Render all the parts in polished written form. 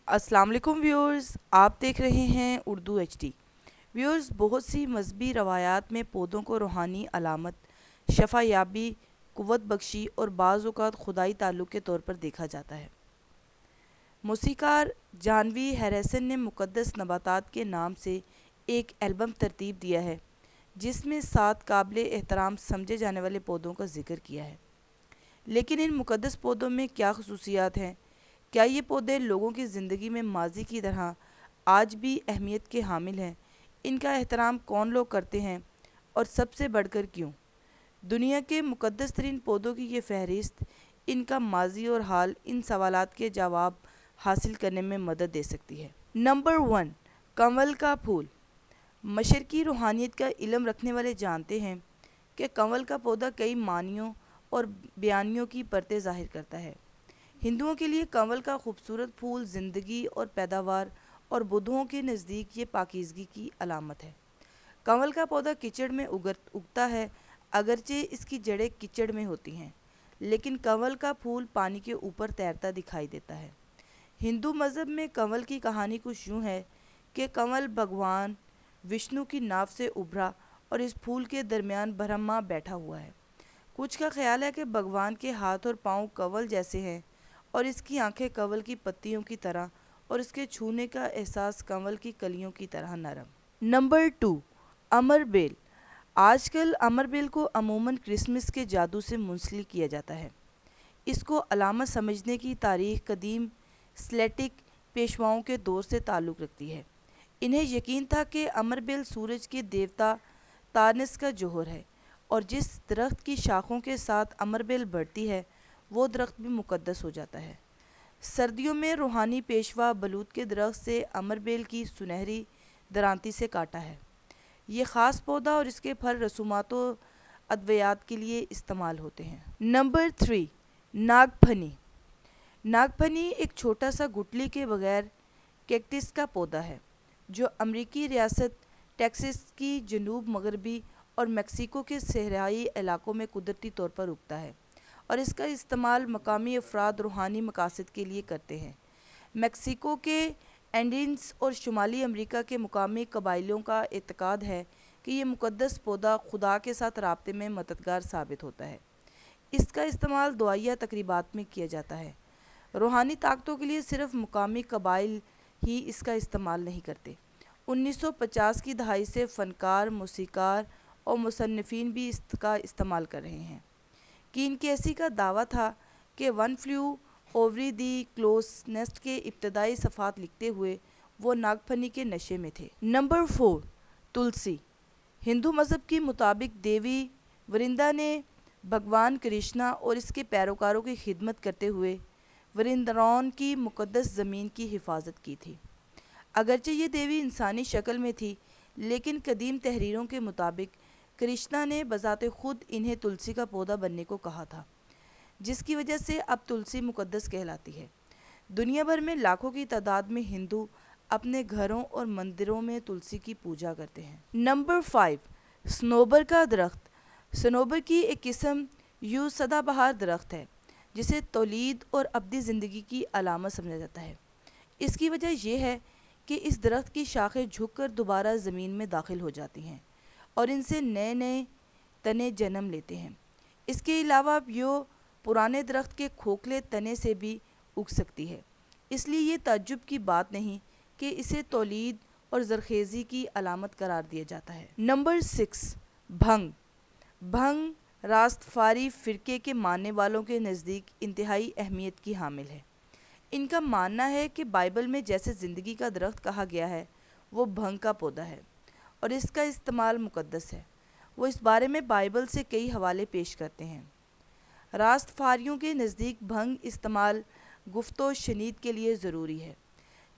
السلام علیکم ویورز، آپ دیکھ رہے ہیں اردو ایچ ڈی۔ ویورز، بہت سی مذہبی روایات میں پودوں کو روحانی علامت، شفا یابی، قوت بخشی اور بعض اوقات خدائی تعلق کے طور پر دیکھا جاتا ہے۔ موسیقار جانوی ہیریسن نے مقدس نباتات کے نام سے ایک البم ترتیب دیا ہے جس میں 7 قابل احترام سمجھے جانے والے پودوں کا ذکر کیا ہے۔ لیکن ان مقدس پودوں میں کیا خصوصیات ہیں؟ کیا یہ پودے لوگوں کی زندگی میں ماضی کی طرح آج بھی اہمیت کے حامل ہیں؟ ان کا احترام کون لوگ کرتے ہیں اور سب سے بڑھ کر کیوں؟ دنیا کے مقدس ترین پودوں کی یہ فہرست ان کا ماضی اور حال ان سوالات کے جواب حاصل کرنے میں مدد دے سکتی ہے۔ نمبر 1، کنول کا پھول۔ مشرقی روحانیت کا علم رکھنے والے جانتے ہیں کہ کنول کا پودا کئی معنیوں اور بیانیوں کی پرتیں ظاہر کرتا ہے۔ ہندوؤں کے لیے کنول کا خوبصورت پھول زندگی اور پیداوار، اور بدھوں کے نزدیک یہ پاکیزگی کی علامت ہے۔ کنول کا پودا کیچڑ میں اگتا ہے، اگرچہ اس کی جڑیں کیچڑ میں ہوتی ہیں، لیکن کنول کا پھول پانی کے اوپر تیرتا دکھائی دیتا ہے۔ ہندو مذہب میں کنول کی کہانی کچھ یوں ہے کہ کنول بھگوان وشنو کی ناف سے ابھرا اور اس پھول کے درمیان برہما بیٹھا ہوا ہے۔ کچھ کا خیال ہے کہ بھگوان کے ہاتھ اور پاؤں کنول جیسے ہیں اور اس کی آنکھیں کنول کی پتیوں کی طرح، اور اس کے چھونے کا احساس کنول کی کلیوں کی طرح نرم۔ نمبر 2، امر بیل۔ آج کل امر بیل کو عموماً کرسمس کے جادو سے منسلک کیا جاتا ہے۔ اس کو علامت سمجھنے کی تاریخ قدیم سلیٹک پیشواؤں کے دور سے تعلق رکھتی ہے۔ انہیں یقین تھا کہ امر بیل سورج کے دیوتا تارنس کا جوہر ہے، اور جس درخت کی شاخوں کے ساتھ امر بیل بڑھتی ہے وہ درخت بھی مقدس ہو جاتا ہے۔ سردیوں میں روحانی پیشوا بلوط کے درخت سے امر بیل کی سنہری درانتی سے کاٹا ہے۔ یہ خاص پودا اور اس کے پھل رسومات و ادویات کے لیے استعمال ہوتے ہیں۔ نمبر 3، ناگ پھنی۔ ناگ پھنی ایک چھوٹا سا گٹلی کے بغیر کیکٹس کا پودا ہے جو امریکی ریاست ٹیکساس کی جنوب مغربی اور میکسیکو کے صحرائی علاقوں میں قدرتی طور پر اگتا ہے، اور اس کا استعمال مقامی افراد روحانی مقاصد کے لیے کرتے ہیں۔ میکسیکو کے اینڈینز اور شمالی امریکہ کے مقامی قبائلیوں کا اعتقاد ہے کہ یہ مقدس پودا خدا کے ساتھ رابطے میں مددگار ثابت ہوتا ہے۔ اس کا استعمال دعائیہ تقریبات میں کیا جاتا ہے۔ روحانی طاقتوں کے لیے صرف مقامی قبائل ہی اس کا استعمال نہیں کرتے۔ 1950 کی دہائی سے فنکار، موسیقار اور مصنفین بھی اس کا استعمال کر رہے ہیں۔ کین کیسی کا دعویٰ تھا کہ one flew over the cuckoo's nest کے ابتدائی صفحات لکھتے ہوئے وہ ناگ پھنی کے نشے میں تھے۔ نمبر 4، تلسی۔ ہندو مذہب کے مطابق دیوی ورندا نے بھگوان کرشنا اور اس کے پیروکاروں کی خدمت کرتے ہوئے ورنداون کی مقدس زمین کی حفاظت کی تھی۔ اگرچہ یہ دیوی انسانی شکل میں تھی، لیکن قدیم تحریروں کے مطابق کرشنا نے بذات خود انہیں تلسی کا پودا بننے کو کہا تھا، جس کی وجہ سے اب تلسی مقدس کہلاتی ہے۔ دنیا بھر میں لاکھوں کی تعداد میں ہندو اپنے گھروں اور مندروں میں تلسی کی پوجا کرتے ہیں۔ نمبر 5، صنوبر کا درخت۔ صنوبر کی ایک قسم یوں سدا بہار درخت ہے جسے تولید اور ابدی زندگی کی علامت سمجھا جاتا ہے۔ اس کی وجہ یہ ہے کہ اس درخت کی شاخیں جھک کر دوبارہ زمین میں داخل ہو جاتی ہیں اور ان سے نئے نئے تنے جنم لیتے ہیں۔ اس کے علاوہ یہ پرانے درخت کے کھوکھلے تنے سے بھی اگ سکتی ہے، اس لیے یہ تعجب کی بات نہیں کہ اسے تولید اور زرخیزی کی علامت قرار دیا جاتا ہے۔ نمبر 6، بھنگ۔ بھنگ راستفاری فرقے کے ماننے والوں کے نزدیک انتہائی اہمیت کی حامل ہے۔ ان کا ماننا ہے کہ بائبل میں جیسے زندگی کا درخت کہا گیا ہے، وہ بھنگ کا پودا ہے اور اس کا استعمال مقدس ہے۔ وہ اس بارے میں بائبل سے کئی حوالے پیش کرتے ہیں۔ راستفاریوں کے نزدیک بھنگ استعمال گفت و شنید کے لیے ضروری ہے،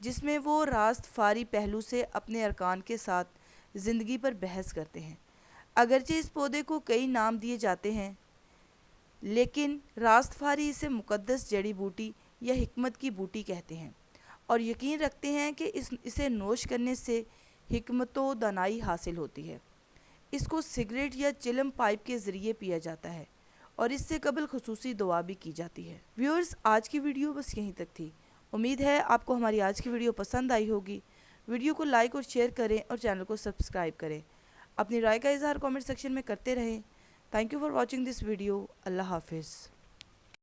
جس میں وہ راستفاری پہلو سے اپنے ارکان کے ساتھ زندگی پر بحث کرتے ہیں۔ اگرچہ اس پودے کو کئی نام دیے جاتے ہیں، لیکن راستفاری اسے مقدس جڑی بوٹی یا حکمت کی بوٹی کہتے ہیں اور یقین رکھتے ہیں کہ اسے نوش کرنے سے حکمت و دانائی حاصل ہوتی ہے۔ اس کو سگریٹ یا چلم پائپ کے ذریعے پیا جاتا ہے اور اس سے قبل خصوصی دعا بھی کی جاتی ہے۔ ویورز، آج کی ویڈیو بس یہیں تک تھی۔ امید ہے آپ کو ہماری آج کی ویڈیو پسند آئی ہوگی۔ ویڈیو کو لائک اور شیئر کریں اور چینل کو سبسکرائب کریں۔ اپنی رائے کا اظہار کامنٹ سیکشن میں کرتے رہیں۔ Thank you for watching this video. اللہ حافظ۔